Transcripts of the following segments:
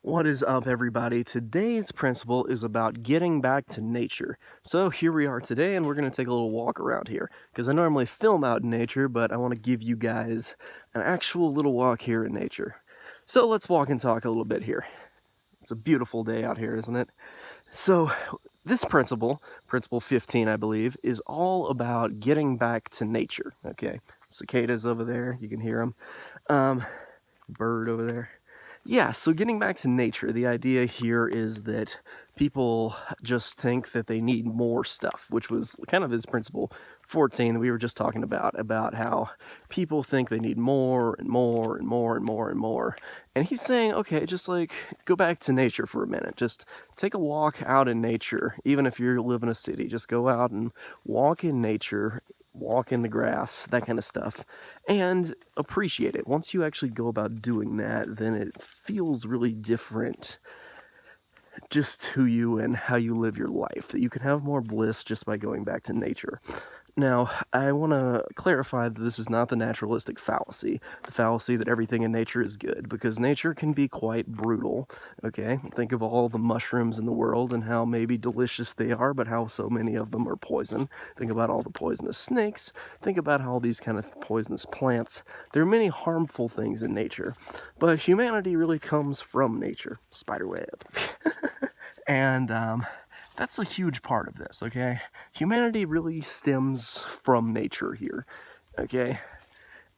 What is up, everybody? Today's principle is about getting back to nature. So here we are today, and we're going to take a little walk around here, because I normally film out in nature, but I want to give you guys an actual little walk here in nature. So let's walk and talk a little bit here. It's a beautiful day out here, isn't it? So this principle 15, I believe, is all about getting back to nature, okay? Cicadas over there, you can hear them. Bird over there. Yeah, so getting back to nature, the idea here is that people just think that they need more stuff, which was kind of his principle 14 that we were just talking about how people think they need more and more and more and more and more. And he's saying, okay, just like go back to nature for a minute. Just take a walk out in nature, even if you live in a city. Just go out and walk in nature, walk in the grass, that kind of stuff, and appreciate it. Once you actually go about doing that, then it feels really different just to you and how you live your life, that you can have more bliss just by going back to nature. Now, I want to clarify that this is not the naturalistic fallacy, the fallacy that everything in nature is good, because nature can be quite brutal, okay? Think of all the mushrooms in the world and how maybe delicious they are, but how so many of them are poison. Think about all the poisonous snakes. Think about all these kind of poisonous plants. There are many harmful things in nature, but humanity really comes from nature. Spiderweb. And, that's a huge part of this, okay? Humanity really stems from nature here, okay?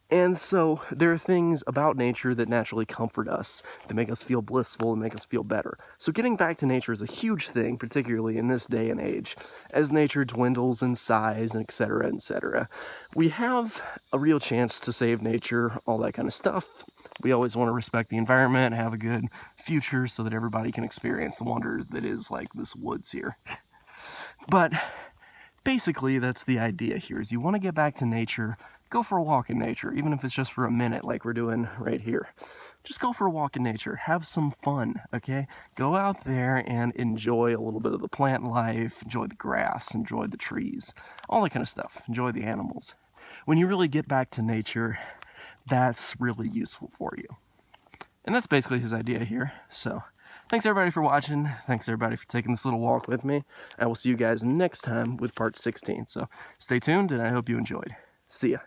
And so there are things about nature that naturally comfort us, that make us feel blissful and make us feel better. So getting back to nature is a huge thing, particularly in this day and age, as nature dwindles in size and et cetera, et cetera. We have a real chance to save nature, all that kind of stuff. We always want to respect the environment, have a good future so that everybody can experience the wonder that is like this woods here. But basically that's the idea here, is you want to get back to nature. Go for a walk in nature, even if it's just for a minute like we're doing right here. Just go for a walk in nature, have some fun, okay? Go out there and enjoy a little bit of the plant life, enjoy the grass, enjoy the trees, all that kind of stuff, enjoy the animals. When you really get back to nature, that's really useful for you. And that's basically his idea here. So thanks everybody for watching. Thanks everybody for taking this little walk with me. I will see you guys next time with part 16. So stay tuned, and I hope you enjoyed. See ya.